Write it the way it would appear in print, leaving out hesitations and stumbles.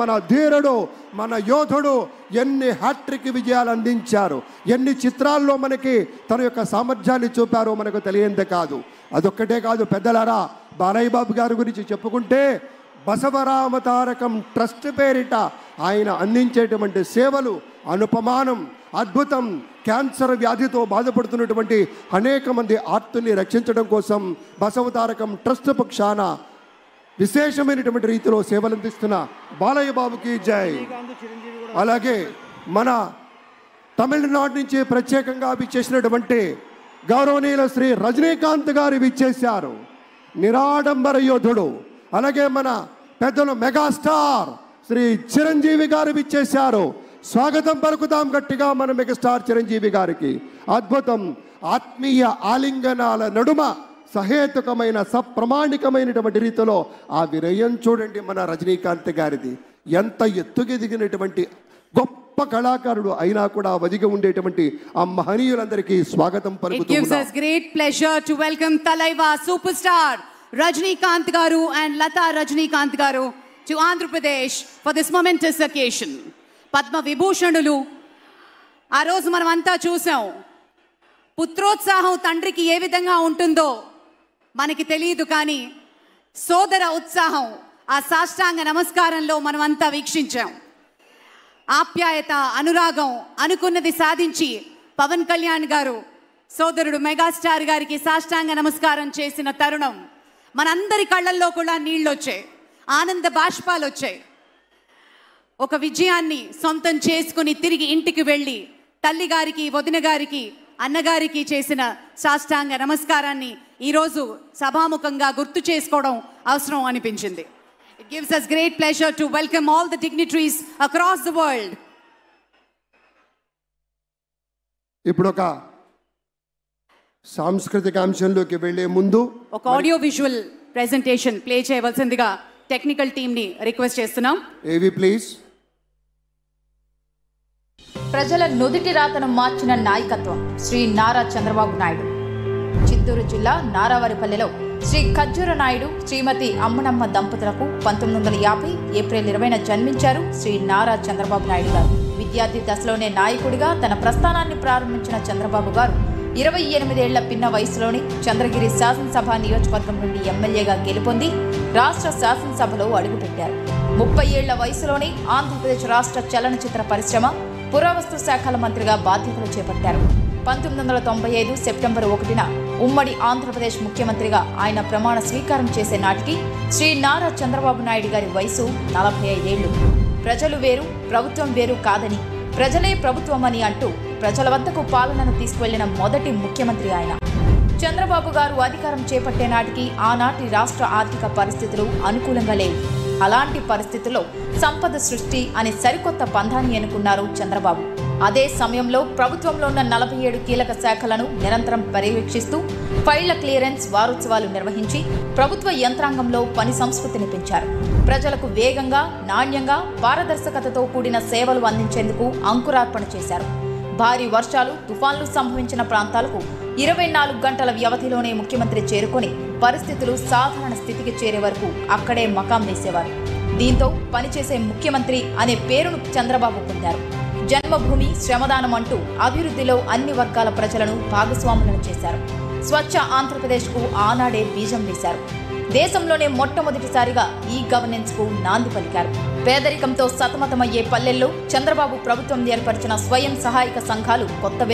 మన ధీరుడు, మన యోధుడు ఎన్ని హ్యాట్రిక్ విజయాలు అందించారు, ఎన్ని చిత్రాల్లో మనకి తన యొక్క సామర్థ్యాన్ని చూపారో మనకు తెలియందే కాదు. అదొక్కటే కాదు పెద్దలారా, బాలయ్య బాబు గారి గురించి చెప్పుకుంటే బసవరామ తారకం ట్రస్ట్ పేరిట ఆయన అందించేటువంటి సేవలు అనుపమానం, అద్భుతం. క్యాన్సర్ వ్యాధితో బాధపడుతున్నటువంటి అనేక మంది ఆర్తుల్ని రక్షించడం కోసం బసవతారకం ట్రస్ట్ పక్షాన విశేషమైనటువంటి రీతిలో సేవలు అందిస్తున్న బాలయ్య బాబుకి జై. అలాగే మన తమిళనాడు నుంచి ప్రత్యేకంగా విచ్చేసినటువంటి గౌరవనీయుల శ్రీ రజనీకాంత్ గారు విచ్చేశారు, నిరాడంబర యోధుడు. అలాగే మన పెద్దలు మెగాస్టార్ శ్రీ చిరంజీవి గారు విచ్చేశారు. స్వాగతం పలుకుతాం గట్టిగా మన మెగాస్టార్ చిరంజీవి గారికి. అద్భుతం. ఆత్మీయ ఆలింగనాల నడుమ సహేతుకమైన సప్రమాణికమైనటువంటి రీతిలో ఆ వినయం చూడండి మన రజనీకాంత్ గారిది. ఎంత ఎత్తుకెదిగినటువంటి గొప్ప కళాకారుడు అయినా కూడా వదిగి ఉండేటువంటి ఆ మహనీయులందరికీ స్వాగతం పలుకుతూ It gives us great pleasure to welcome Talaiva superstar Rajnikanth garu and Lata Rajnikanth garu to Andhra Pradesh for this momentous occasion. Padma Vibhushanulu ఆ రోజు మనం అంతా చూసాం. పుత్రోత్సాహం తండ్రికి ఏ విధంగా ఉంటుందో మనకి తెలియదు, కానీ సోదర ఉత్సాహం ఆ సాష్టాంగ నమస్కారంలో మనం అంతా వీక్షించాం. ఆప్యాయత, అనురాగం, అనుకున్నది సాధించి పవన్ కళ్యాణ్ గారు సోదరుడు మెగాస్టార్ గారికి సాష్టాంగ నమస్కారం చేసిన తరుణం మనందరి కళ్ళల్లో కూడా నీళ్ళు వచ్చాయి, ఆనంద బాష్పాలు వచ్చాయి. ఒక విజయాన్ని సొంతం చేసుకుని తిరిగి ఇంటికి వెళ్ళి తల్లి గారికి, వదిన గారికి, అన్నగారికి చేసిన సాష్టాంగ నమస్కారాన్ని ఈరోజు సభాముఖంగా గుర్తు చేసుకోవడం అవసరం అనిపించింది. It gives us great pleasure to welcome all the dignitaries across the world. ఇప్పుడు ఒక సాంస్కృతిక అంశంలోకి వెళ్లే ముందు ఒక ఆడియో విజువల్ ప్రెజెంటేషన్ ప్లే చేయవలసిందిగా టెక్నికల్ టీమ్ ని రిక్వెస్ట్ చేస్తున్నాం. ఏవి ప్లీజ్. ప్రజల నుదిటి రాతను మార్చిన నాయకత్వం శ్రీ నారా చంద్రబాబు నాయుడు. చిత్తూరు జిల్లా నారావారిపల్లెలో శ్రీ ఖజ్జూర నాయుడు, శ్రీమతి అమ్మనమ్మ దంపతులకు 1950 ఏప్రిల్ 20న జన్మించారు శ్రీ నారా చంద్రబాబు నాయుడు గారు. విద్యార్థి దశలోనే నాయకుడిగా తన ప్రస్థానాన్ని ప్రారంభించిన చంద్రబాబు గారు 28 ఏళ్ల పిన్న వయసులోనే చంద్రగిరి శాసనసభ నియోజకవర్గం నుండి ఎమ్మెల్యేగా గెలుపొంది రాష్ట్ర శాసనసభలో అడుగుపెట్టారు. 30 ఏళ్ల వయసులోనే ఆంధ్రప్రదేశ్ రాష్ట్ర చలనచిత్ర పరిశ్రమ, పురావస్తు శాఖల మంత్రిగా బాధ్యతలు చేపట్టారు. 1995 సెప్టెంబర్ 1న ఉమ్మడి ఆంధ్రప్రదేశ్ ముఖ్యమంత్రిగా ఆయన ప్రమాణ స్వీకారం చేసే నాటికి శ్రీ నారా చంద్రబాబు నాయుడు గారి వయసు 45 ఏళ్లు. ప్రజలు వేరు, ప్రభుత్వం వేరు కాదని, ప్రజలే ప్రభుత్వమని అంటూ ప్రజల వద్దకు పాలనను తీసుకువెళ్లిన మొదటి ముఖ్యమంత్రి ఆయన. చంద్రబాబు గారు అధికారం చేపట్టే నాటికి ఆనాటి రాష్ట్ర ఆర్థిక పరిస్థితులు అనుకూలంగా లేవు. అలాంటి పరిస్థితుల్లో సంపద సృష్టి అనే సరికొత్త పంథాన్ని ఎన్నుకున్నారు చంద్రబాబు. అదే సమయంలో ప్రభుత్వంలో ఉన్న 47 కీలక శాఖలను నిరంతరం పర్యవేక్షిస్తూ ఫైళ్ల క్లియరెన్స్ వారోత్సవాలు నిర్వహించి ప్రభుత్వ యంత్రాంగంలో పని సంస్కృతిని పెంచారు. ప్రజలకు వేగంగా, నాణ్యంగా, పారదర్శకతతో కూడిన సేవలు అందించేందుకు అంకురార్పణ చేశారు. భారీ వర్షాలు, తుఫాన్లు సంభవించిన ప్రాంతాలకు 24 గంటల వ్యవధిలోనే ముఖ్యమంత్రి చేరుకొని పరిస్థితులు సాధారణ స్థితికి చేరే వరకు అక్కడే మకాం వేసేవారు. దీంతో పనిచేసే ముఖ్యమంత్రి అనే పేరును చంద్రబాబు పొందారు. జన్మభూమి, శ్రమదానం అంటూ అభివృద్ధిలో అన్ని వర్గాల ప్రజలను భాగస్వాములను చేశారు. స్వచ్ఛ ఆంధ్రప్రదేశ్కు ఆనాడే బీజం వేశారు. దేశంలోనే మొట్టమొదటిసారిగా ఈ గవర్నెన్స్ కు నాంది పలికారు. పేదరికంతో సతమతమయ్యే పల్లెల్లో చంద్రబాబు ప్రభుత్వం ఏర్పరిచిన స్వయం సహాయక సంఘాలు కొత్త